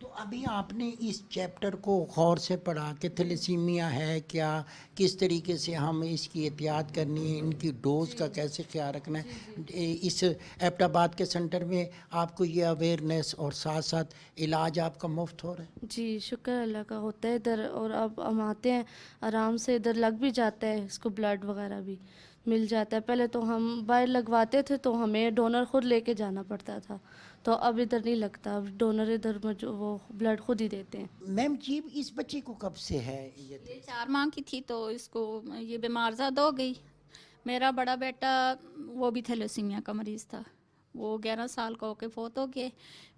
تو ابھی آپ نے اس چیپٹر کو غور سے پڑھا کہ تھیلیسیمیا ہے کیا، کس طریقے سے ہم اس کی احتیاط کرنی ہے، ان کی ڈوز کا کیسے خیال رکھنا ہے. اس ایبٹ آباد کے سینٹر میں آپ کو یہ اویئرنیس اور ساتھ ساتھ علاج آپ کا مفت ہو رہا ہے؟ جی شکر اللہ کا ہوتا ہے ادھر، اور اب ہم آتے ہیں آرام سے، ادھر لگ بھی جاتا ہے اس کو، بلڈ وغیرہ بھی مل جاتا ہے. پہلے تو ہم باہر لگواتے تھے تو ہمیں ڈونر خود لے کے جانا پڑتا تھا، تو اب ادھر نہیں لگتا، اب ڈونر ادھر وہ بلڈ خود ہی دیتے ہیں. میم جی اس بچے کو کب سے ہے یہ؟ یہ 4 ماہ کی تھی تو اس کو یہ بیمار زیادہ ہو گئی. میرا بڑا بیٹا وہ بھی تھیلیسیمیا کا مریض تھا، وہ 11 سال کا ہو کے فوت ہو گئے.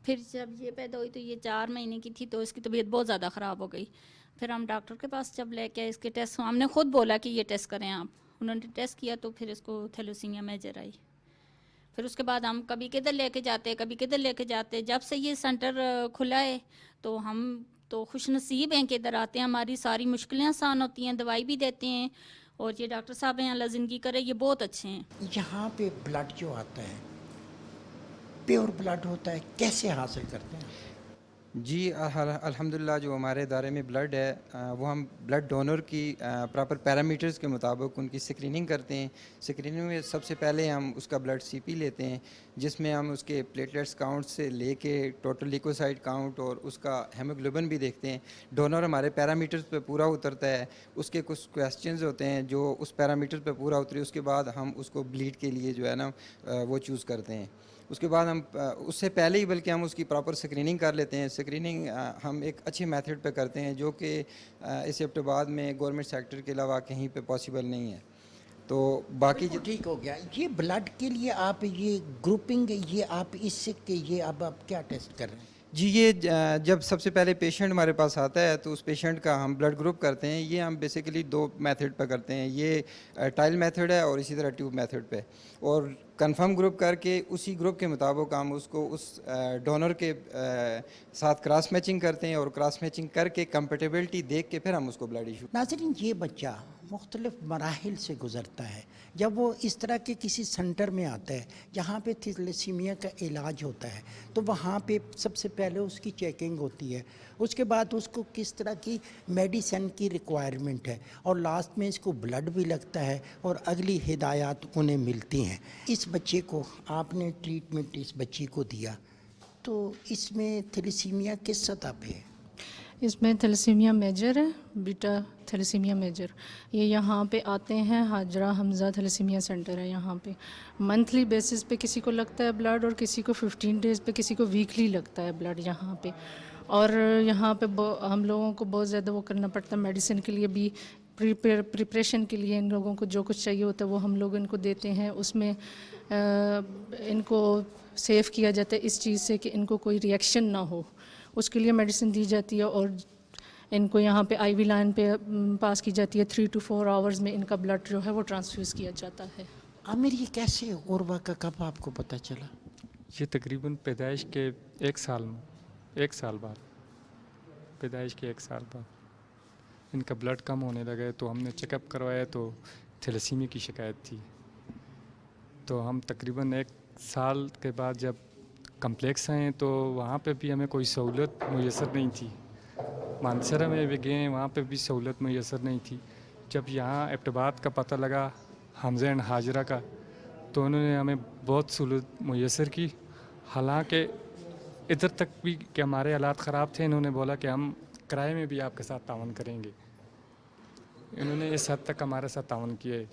پھر جب یہ پیدا ہوئی تو یہ 4 مہینے کی تھی تو اس کی طبیعت بہت زیادہ خراب ہو گئی. پھر ہم ڈاکٹر کے پاس جب لے کے اس کے ٹیسٹ، ہم نے خود بولا کہ یہ ٹیسٹ کریں آپ، انہوں نے ٹیسٹ کیا تو پھر اس کو تھیلیسیمیا میجر آئی. پھر اس کے بعد ہم کبھی کدھر لے کے جاتے، کبھی کدھر لے کے جاتے. جب سے یہ سینٹر کھلا ہے تو ہم تو خوش نصیب ہیں کہ ادھر آتے ہیں، ہماری ساری مشکلیں آسان ہوتی ہیں، دوائی بھی دیتے ہیں. اور یہ ڈاکٹر صاحب ہیں اللہ زندگی کرے، یہ بہت اچھے ہیں. یہاں پہ بلڈ جو آتا ہے پیور بلڈ ہوتا ہے، کیسے حاصل کرتے ہیں؟ جی الحمدللہ جو ہمارے ادارے میں بلڈ ہے وہ ہم بلڈ ڈونر کی پراپر پیرامیٹرز کے مطابق ان کی سکریننگ کرتے ہیں. سکریننگ میں سب سے پہلے ہم اس کا بلڈ سی پی لیتے ہیں، جس میں ہم اس کے پلیٹلیٹس کاؤنٹ سے لے کے ٹوٹل لیکوسائڈ کاؤنٹ اور اس کا ہیموگلوبن بھی دیکھتے ہیں. ڈونر ہمارے پیرامیٹرز پہ پورا اترتا ہے، اس کے کچھ کویسچنز ہوتے ہیں جو اس پیرامیٹر پہ پورا اترے، اس کے بعد ہم اس کو بلیڈ کے لیے جو ہے نا وہ چوز کرتے ہیں. اس کے بعد ہم اس سے پہلے ہی بلکہ ہم اس کی پراپر سکریننگ کر لیتے ہیں. سکریننگ ہم ایک اچھے میتھڈ پہ کرتے ہیں جو کہ اس ایبٹ آباد میں گورنمنٹ سیکٹر کے علاوہ کہیں پہ پاسبل نہیں ہے. تو باقی ٹھیک ہو گیا. یہ بلڈ کے لیے آپ یہ گروپنگ، یہ آپ اس سے کہ یہ اب آپ کیا ٹیسٹ کر رہے ہیں؟ جی یہ جب سب سے پہلے پیشنٹ ہمارے پاس آتا ہے تو اس پیشنٹ کا ہم بلڈ گروپ کرتے ہیں. یہ ہم بیسیکلی 2 میتھڈ پہ کرتے ہیں، یہ ٹائل میتھڈ ہے اور اسی طرح ٹیوب میتھڈ پہ. اور کنفرم گروپ کر کے اسی گروپ کے مطابق ہم اس کو اس ڈونر کے ساتھ کراس میچنگ کرتے ہیں، اور کراس میچنگ کر کے کمپیٹیبلٹی دیکھ کے پھر ہم اس کو بلڈ ایشو. ناظرین یہ بچہ مختلف مراحل سے گزرتا ہے. جب وہ اس طرح کے کسی سینٹر میں آتا ہے جہاں پہ تھیلیسیمیا کا علاج ہوتا ہے تو وہاں پہ سب سے پہلے اس کی چیکنگ ہوتی ہے، اس کے بعد اس کو کس طرح کی میڈیسن کی ریکوائرمنٹ ہے، اور لاسٹ میں اس کو بلڈ بھی لگتا ہے اور اگلی ہدایات انہیں ملتی ہیں. اس بچے کو آپ نے ٹریٹمنٹ اس بچی کو دیا تو اس میں تھیلیسیمیا کس سطح پہ ہے؟ اس میں تھیلیسیمیا میجر ہے، بیٹا تھیلیسیمیا میجر. یہ یہاں پہ آتے ہیں، حاجرہ حمزہ تھیلیسیمیا سینٹر ہے یہاں پہ. منتھلی بیسس پہ کسی کو لگتا ہے بلڈ، اور کسی کو 15 ڈیز پہ، کسی کو ویکلی لگتا ہے بلڈ یہاں پہ. اور یہاں پہ ہم لوگوں کو بہت زیادہ وہ کرنا پڑتا ہے، میڈیسن کے لیے بھی، پریپریشن کے لیے ان لوگوں کو جو کچھ چاہیے ہوتا ہے وہ ہم لوگ ان کو دیتے ہیں. اس میں ان کو سیف کیا جاتا ہے اس چیز سے کہ ان کو کوئی ری ایکشن نہ ہو، اس کے لیے میڈیسن دی جاتی ہے. اور ان کو یہاں پہ آئی وی لائن پہ پاس کی جاتی ہے. 3 to 4 آورز میں ان کا بلڈ جو ہے وہ ٹرانسفیوز کیا جاتا ہے. عامر یہ کیسے عروہ کا کب آپ کو پتہ چلا؟ یہ تقریباً پیدائش کے 1 سال بعد، پیدائش کے 1 سال بعد ان کا بلڈ کم ہونے لگا ہے. تو ہم نے چیک اپ کروایا تو تھیلیسیمیا کی شکایت تھی. تو ہم تقریباً 1 سال کے بعد جب کمپلیکس آئے تو وہاں پہ بھی ہمیں کوئی سہولت میسر نہیں تھی. مانسرا میں بھی گئے، وہاں پہ بھی سہولت میسر نہیں تھی. جب یہاں ایبٹ آباد کا پتہ لگا حمزہ اینڈ حاجرہ کا، تو انہوں نے ہمیں بہت سہولت میسر کی. حالانکہ ادھر تک بھی کہ ہمارے حالات خراب تھے، انہوں نے بولا کہ ہم کرائے میں بھی آپ کے ساتھ تعاون کریں گے. انہوں نے اس حد تک ہمارے ساتھ تعاون کیا ہے.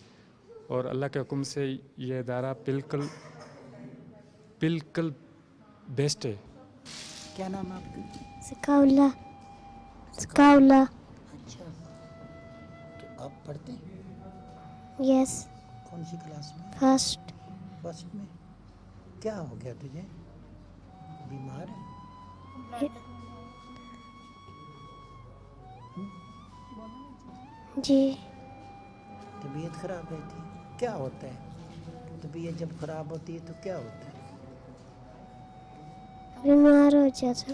اور اللہ کے حکم سے یہ ادارہ بالکل بیسٹ ہے. کیا نام آپ کا؟ سکاولا. اچھا، تو آپ پڑھتے ہیں؟ یس. کون سی کلاس میں؟ فرسٹ میں. کیا ہو گیا تجھے؟ بیمار ہے؟ جی. طبیعت خراب رہتی ہے؟ کیا ہوتا ہے طبیعت جب خراب ہوتی ہے تو کیا ہوتا ہے؟ بیمار ہو جاتا.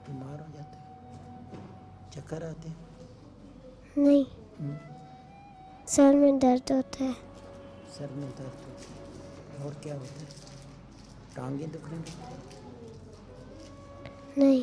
بیمار ہو جاتا ہے، چکر آتے ہیں؟ نہیں، سر میں درد ہوتا ہے. سر میں درد ہوتا ہے. اور کیا ہوتا ہے؟ ٹانگیں دکھنے لگتی ہیں؟ نہیں.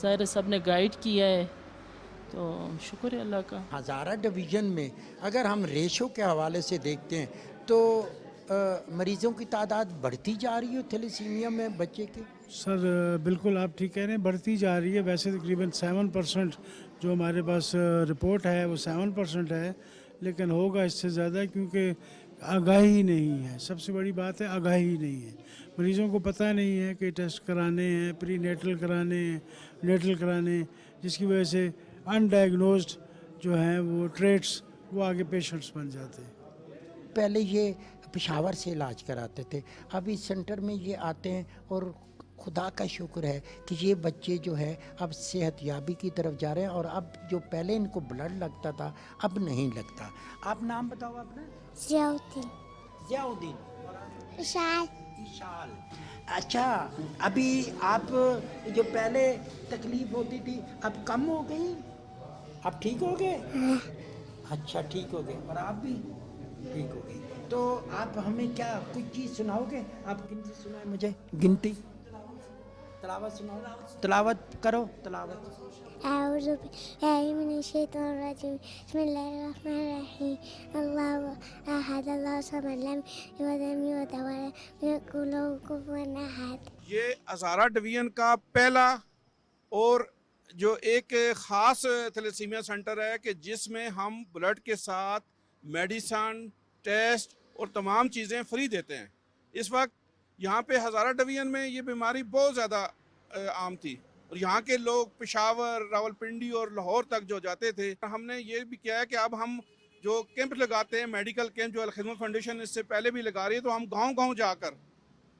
ظاہر ہے سب نے گائیڈ کیا ہے، تو شکر ہے اللہ کا۔ ہزارہ ڈویژن میں اگر ہم ریشو کے حوالے سے دیکھتے ہیں تو مریضوں کی تعداد بڑھتی جا رہی ہے تھیلیسیمیا میں بچے کی؟ سر بالکل آپ ٹھیک کہہ رہے ہیں، بڑھتی جا رہی ہے۔ ویسے تقریباً 7% جو ہمارے پاس رپورٹ ہے وہ 7% ہے، لیکن ہوگا اس سے زیادہ، کیونکہ آگاہی نہیں ہے۔ سب سے بڑی بات ہے آگاہی نہیں ہے، مریضوں کو پتہ نہیں ہے کہ ٹیسٹ کرانے ہیں، پری نیٹل کرانے ہیں، نیٹل کرانے ہیں، جس کی وجہ سے ان ڈائگنوزڈ جو ہیں وہ ٹریٹس وہ آگے پیشنٹس بن جاتے ہیں۔ پہلے یہ پشاور سے علاج کراتے تھے، اب اس سینٹر میں یہ آتے ہیں اور خدا کا شکر ہے کہ یہ بچے جو ہے اب صحت یابی کی طرف جا رہے ہیں، اور اب جو پہلے ان کو بلڈ لگتا تھا اب نہیں لگتا۔ آپ نام بتاؤ اپنا؟ ضیاء الدین۔ ضیاء الدین۔ اشال۔ اشال۔ اچھا، ابھی آپ جو پہلے تکلیف ہوتی تھی اب کم ہو گئی، اب ٹھیک ہو گئے؟ اچھا ٹھیک ہو گئے، اور آپ بھی ٹھیک ہو گئی۔ تو آپ ہمیں کیا کچھ چیز سناؤ گے؟ آپ گنتی سنائیں مجھے، گنتی تلاوت سناؤ، تلاوت کرو، تلاوت۔ اعوذ باللہ من الشیطان الرجیم، بسم اللہ الرحمن الرحیم، اللہ احد اللہ الصمد لم یلد ولم یولد ولم یکن لہ کفوا احد۔ یہ ہزارہ ڈویژن کا پہلا اور جو ایک خاص تھیلیسیمیا سینٹر ہے کہ جس میں ہم بلڈ کے ساتھ میڈیسن، ٹیسٹ اور تمام چیزیں فری دیتے ہیں۔ اس وقت یہاں پہ ہزارہ ڈویژن میں یہ بیماری بہت زیادہ عام تھی، اور یہاں کے لوگ پشاور، راولپنڈی اور لاہور تک جو جاتے تھے۔ ہم نے یہ بھی کیا ہے کہ اب ہم جو کیمپ لگاتے ہیں، میڈیکل کیمپ جو الخدمت فاؤنڈیشن اس سے پہلے بھی لگا رہی ہے، تو ہم گاؤں گاؤں جا کر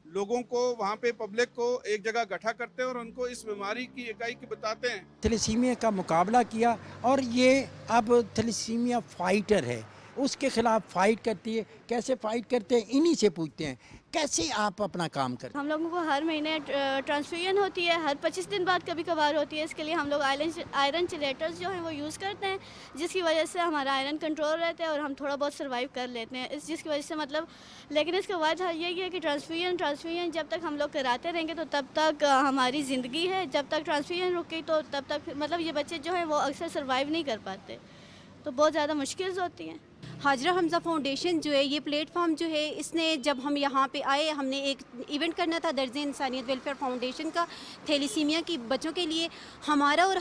لوگوں کو، وہاں پہ پبلک کو ایک جگہ اکٹھا کرتے ہیں اور ان کو اس بیماری کی اکائی بتاتے ہیں۔ تھیلیسیمیا کا مقابلہ کیا، اور یہ اب تھیلیسیمیا فائٹر ہے، اس کے خلاف فائٹ کرتی ہے۔ کیسے فائٹ کرتے ہیں انہی سے پوچھتے ہیں، کیسے آپ اپنا کام کرتے ہیں؟ ہم لوگوں کو ہر مہینے ٹرانسفیوژن ہوتی ہے، ہر 25 دن بعد کبھی کبھار ہوتی ہے۔ اس کے لیے ہم لوگ آئرن چلیٹرز جو ہیں وہ یوز کرتے ہیں، جس کی وجہ سے ہمارا آئرن کنٹرول رہتا ہے اور ہم تھوڑا بہت سروائیو کر لیتے ہیں، جس کی وجہ سے مطلب، لیکن اس کے بعد یہی ہے کہ ٹرانسفیوژن جب تک ہم لوگ کراتے رہیں گے تو تب تک ہماری زندگی ہے، جب تک ٹرانسفیوژن رک گئی تو تب تک مطلب یہ بچے جو ہیں وہ اکثر سروائیو نہیں کر پاتے، تو بہت زیادہ مشکلز ہوتی ہیں۔ حاجرہ حمزہ فاؤنڈیشن جو ہے، یہ پلیٹ فارم جو ہے، اس نے جب ہم یہاں پہ آئے، ہم نے ایک ایونٹ کرنا تھا درجِ انسانیت ویلفیئر فاؤنڈیشن کا تھیلیسیمیا کی بچوں کے لیے۔ ہمارا اور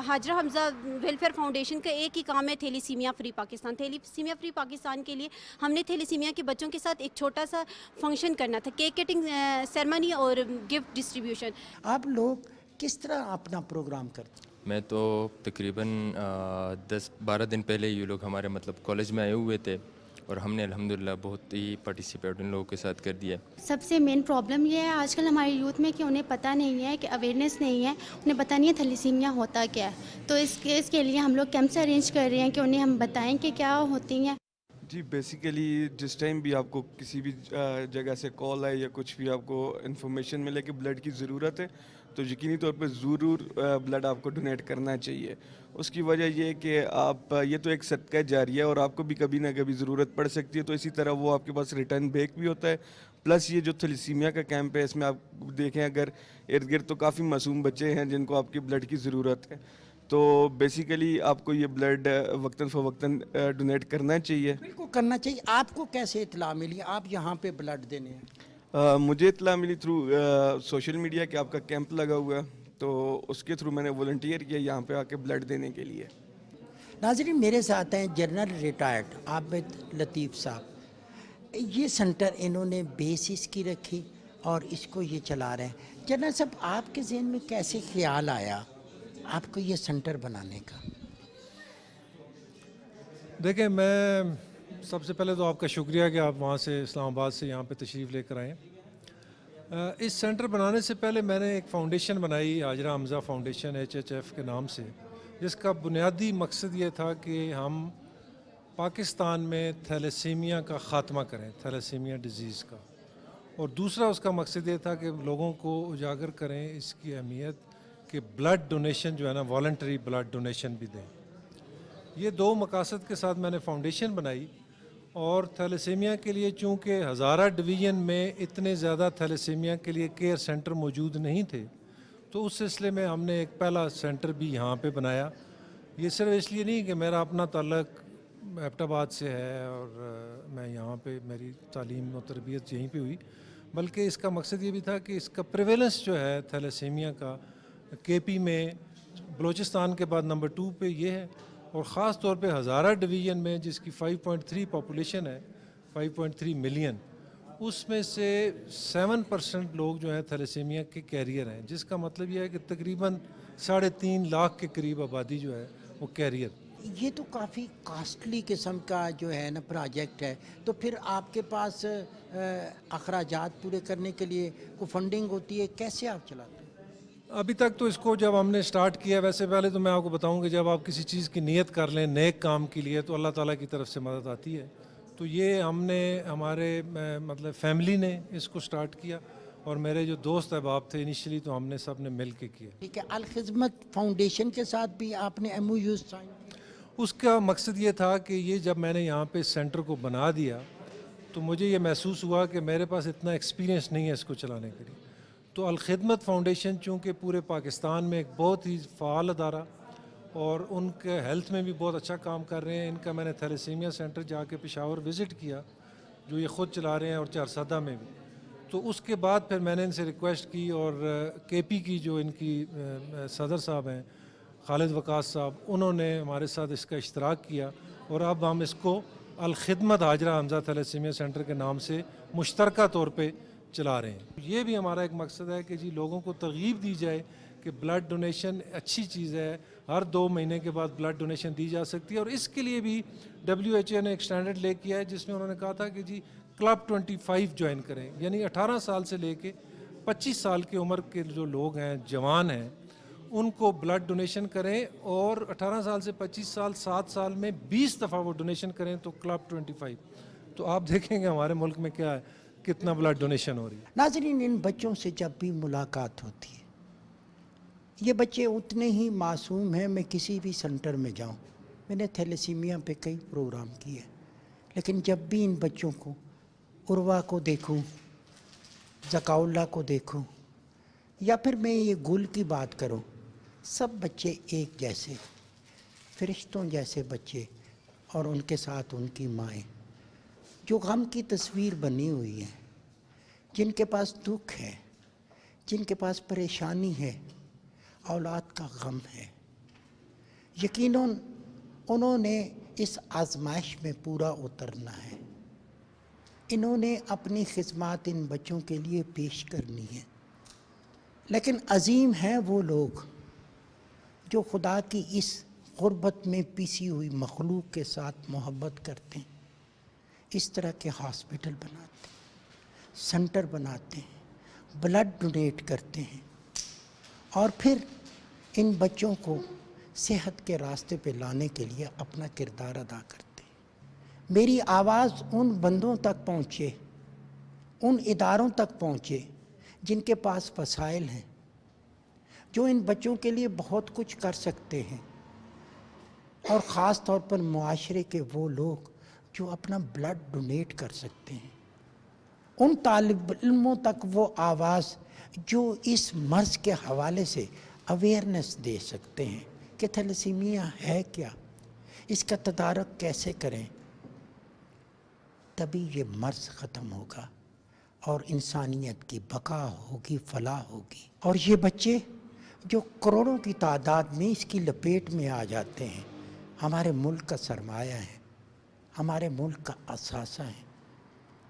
حاجرہ حمزہ ویلفیئر فاؤنڈیشن کا ایک ہی کام ہے، thalassaemia free Pakistan. Thalassaemia free Pakistan کے لیے ہم نے تھیلیسیمیا کے بچوں کے ساتھ ایک چھوٹا سا فنکشن کرنا تھا، کیک کٹنگ سیرمنی اور گفٹ ڈسٹریبیوشن۔ آپ لوگ کس طرح اپنا پروگرام کرتے ہیں؟ میں تو تقریباً 10-12 دن پہلے یہ لوگ ہمارے مطلب کالج میں آئے ہوئے تھے، اور ہم نے الحمدللہ بہت ہی پارٹیسپیٹ ان لوگوں کے ساتھ کر دیا۔ سب سے مین پرابلم یہ ہے آج کل ہمارے یوتھ میں کہ انہیں پتہ نہیں ہے، کہ اویئرنیس نہیں ہے، انہیں پتہ نہیں ہے تھیلیسیمیا ہوتا کیا ہے، تو اس کے لیے ہم لوگ کیمپس ارینج کر رہے ہیں کہ انہیں ہم بتائیں کہ کیا ہوتی ہیں۔ جی بیسیکلی جس ٹائم بھی آپ کو کسی بھی جگہ سے کال آئے یا کچھ بھی آپ کو انفارمیشن ملے کہ بلڈ کی ضرورت ہے، تو یقینی طور پہ ضرور بلڈ آپ کو ڈونیٹ کرنا چاہیے۔ اس کی وجہ یہ ہے کہ آپ، یہ تو ایک صدقہ جاریہ ہے اور آپ کو بھی کبھی نہ کبھی ضرورت پڑ سکتی ہے، تو اسی طرح وہ آپ کے پاس ریٹرن بیک بھی ہوتا ہے۔ پلس یہ جو تھیلیسیمیا کا کیمپ ہے، اس میں آپ دیکھیں اگر ارد گرد تو کافی معصوم بچے ہیں جن کو آپ کی بلڈ کی ضرورت ہے، تو بیسیکلی آپ کو یہ بلڈ وقتاً فوقتاً ڈونیٹ کرنا چاہیے۔ بالکل کرنا چاہیے۔ آپ کو کیسے اطلاع ملی آپ یہاں پہ بلڈ دینے ہیں؟ مجھے اطلاع ملی تھرو سوشل میڈیا کہ آپ کا کیمپ لگا ہوا ہے، تو اس کے تھرو میں نے والنٹیئر کیا یہاں پہ آ کے بلڈ دینے کے لیے۔ ناظرین، میرے ساتھ ہیں جنرل ریٹائرڈ عابد لطیف صاحب۔ یہ سینٹر انہوں نے بیسس کی رکھی اور اس کو یہ چلا رہے ہیں۔ جنرل صاحب، آپ کے ذہن میں کیسے خیال آیا آپ کو یہ سینٹر بنانے کا؟ دیکھیں، میں سب سے پہلے تو آپ کا شکریہ کہ آپ وہاں سے اسلام آباد سے یہاں پہ تشریف لے کر آئیں۔ اس سینٹر بنانے سے پہلے میں نے ایک فاؤنڈیشن بنائی، حاجرہ حمزہ فاؤنڈیشن HHF کے نام سے، جس کا بنیادی مقصد یہ تھا کہ ہم پاکستان میں تھیلیسیمیا کا خاتمہ کریں، تھیلیسیمیا ڈیزیز کا، اور دوسرا اس کا مقصد یہ تھا کہ لوگوں کو اجاگر کریں اس کی اہمیت کہ بلڈ ڈونیشن جو ہے نا، والنٹری بلڈ ڈونیشن بھی دیں۔ یہ دو مقاصد کے ساتھ میں نے فاؤنڈیشن بنائی، اور تھیلیسیمیا کے لیے چونکہ ہزارہ ڈویژن میں اتنے زیادہ تھیلیسیمیا کے لیے کیئر سینٹر موجود نہیں تھے، تو اس سلسلے میں ہم نے ایک پہلا سینٹر بھی یہاں پہ بنایا. یہ صرف اس لیے نہیں کہ میرا اپنا تعلق ایبٹ آباد سے ہے اور میں یہاں پہ میری تعلیم و تربیت یہیں پہ ہوئی, بلکہ اس کا مقصد یہ بھی تھا کہ اس کا پریویلنس جو ہے تھیلیسیمیا کا کے پی میں بلوچستان کے بعد نمبر 2 پہ یہ ہے, اور خاص طور پہ ہزارہ ڈویژن میں جس کی 5.3 پاپولیشن ہے, 5.3 ملین, اس میں سے 7% لوگ جو ہیں تھیلیسیمیا کے کیریئر ہیں, جس کا مطلب یہ ہے کہ تقریباً 3.5 لاکھ کے قریب آبادی جو ہے وہ کیریئر. یہ تو کافی کاسٹلی قسم کا جو ہے نا پروجیکٹ ہے, تو پھر آپ کے پاس اخراجات پورے کرنے کے لیے کوئی فنڈنگ ہوتی ہے, کیسے آپ چلاتے ہیں؟ ابھی تک تو اس کو جب ہم نے سٹارٹ کیا, ویسے پہلے تو میں آپ کو بتاؤں کہ جب آپ کسی چیز کی نیت کر لیں نیک کام کے لیے تو اللہ تعالیٰ کی طرف سے مدد آتی ہے. تو یہ ہم نے ہمارے مطلب فیملی نے اس کو سٹارٹ کیا, اور میرے جو دوست احباب تھے انیشلی تو ہم نے سب نے مل کے کیا. ٹھیک ہے. الخدمت فاؤنڈیشن کے ساتھ بھی آپ نے ایم او یو سائن؟ اس کا مقصد یہ تھا کہ یہ جب میں نے یہاں پہ سینٹر کو بنا دیا تو مجھے یہ محسوس ہوا کہ میرے پاس اتنا ایکسپیرینس نہیں ہے اس کو چلانے کے لیے. تو الخدمت فاؤنڈیشن چونکہ پورے پاکستان میں ایک بہت ہی فعال ادارہ اور ان کے ہیلتھ میں بھی بہت اچھا کام کر رہے ہیں, ان کا میں نے تھیلیسیمیا سینٹر جا کے پشاور وزٹ کیا جو یہ خود چلا رہے ہیں, اور چارسدہ میں بھی. تو اس کے بعد پھر میں نے ان سے ریکویسٹ کی, اور کے پی کی جو ان کی صدر صاحب ہیں خالد وقاص صاحب, انہوں نے ہمارے ساتھ اس کا اشتراک کیا, اور اب ہم اس کو الخدمت حاجرہ حمزہ تھیلیسیمیا سینٹر کے نام سے مشترکہ طور پہ چلا رہے ہیں. یہ بھی ہمارا ایک مقصد ہے کہ جی لوگوں کو ترغیب دی جائے کہ بلڈ ڈونیشن اچھی چیز ہے, ہر 2 مہینے کے بعد بلڈ ڈونیشن دی جا سکتی ہے. اور اس کے لیے بھی WHO نے ایک اسٹینڈرڈ لے کیا ہے جس میں انہوں نے کہا تھا کہ جی کلب 25 جوائن کریں, یعنی 18 سال سے لے کے 25 سال کی عمر کے جو لوگ ہیں, جوان ہیں, ان کو بلڈ ڈونیشن کریں, اور 18 سال سے 25 سال 7 سال میں 20 دفعہ وہ ڈونیشن کریں تو کلب 25. تو آپ دیکھیں گے ہمارے ملک میں کیا ہے, کتنا بلڈ ڈونیشن ہو رہی ہے. ناظرین, ان بچوں سے جب بھی ملاقات ہوتی ہے, یہ بچے اتنے ہی معصوم ہیں. میں کسی بھی سینٹر میں جاؤں, میں نے تھیلیسیمیا پہ کئی پروگرام کیے, لیکن جب بھی ان بچوں کو, عروا کو دیکھوں, ذکاء اللہ کو دیکھوں, یا پھر میں یہ گل کی بات کروں, سب بچے ایک جیسے, فرشتوں جیسے بچے, اور ان کے ساتھ ان کی مائیں جو غم کی تصویر بنی ہوئی ہیں, جن کے پاس دکھ ہے, جن کے پاس پریشانی ہے, اولاد کا غم ہے. یقیناً انہوں نے اس آزمائش میں پورا اترنا ہے. انہوں نے اپنی خدمات ان بچوں کے لیے پیش کرنی ہے. لیکن عظیم ہیں وہ لوگ جو خدا کی اس غربت میں پیسی ہوئی مخلوق کے ساتھ محبت کرتے ہیں. اس طرح کے ہاسپٹل بناتے ہیں, سینٹر بناتے ہیں, بلڈ ڈونیٹ کرتے ہیں, اور پھر ان بچوں کو صحت کے راستے پہ لانے کے لیے اپنا کردار ادا کرتے ہیں. میری آواز ان بندوں تک پہنچے, ان اداروں تک پہنچے جن کے پاس وسائل ہیں, جو ان بچوں کے لیے بہت کچھ کر سکتے ہیں, اور خاص طور پر معاشرے کے وہ لوگ جو اپنا بلڈ ڈونیٹ کر سکتے ہیں. ان طالب علموں تک وہ آواز جو اس مرض کے حوالے سے اویئرنیس دے سکتے ہیں کہ تھیلیسیمیا ہے کیا, اس کا تدارک کیسے کریں, تبھی یہ مرض ختم ہوگا اور انسانیت کی بقا ہوگی, فلاح ہوگی. اور یہ بچے جو کروڑوں کی تعداد میں اس کی لپیٹ میں آ جاتے ہیں, ہمارے ملک کا سرمایہ ہے, ہمارے ملک کا اثاثہ ہے.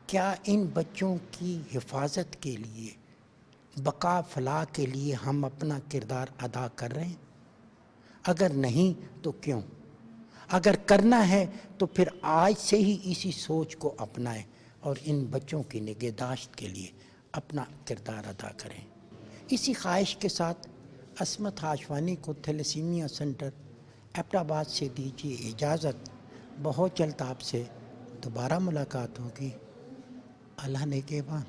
کیا ان بچوں کی حفاظت کے لیے, بقا فلاح کے لیے ہم اپنا کردار ادا کر رہے ہیں؟ اگر نہیں تو کیوں؟ اگر کرنا ہے تو پھر آج سے ہی اسی سوچ کو اپنائیں اور ان بچوں کی نگہداشت کے لیے اپنا کردار ادا کریں. اسی خواہش کے ساتھ عصمت ہاشوانی کو تھیلیسیمیا سینٹر ایبٹ آباد سے دیجیے اجازت. بہت جلد آپ سے دوبارہ ملاقات ہوگی. اللہ نگہبان.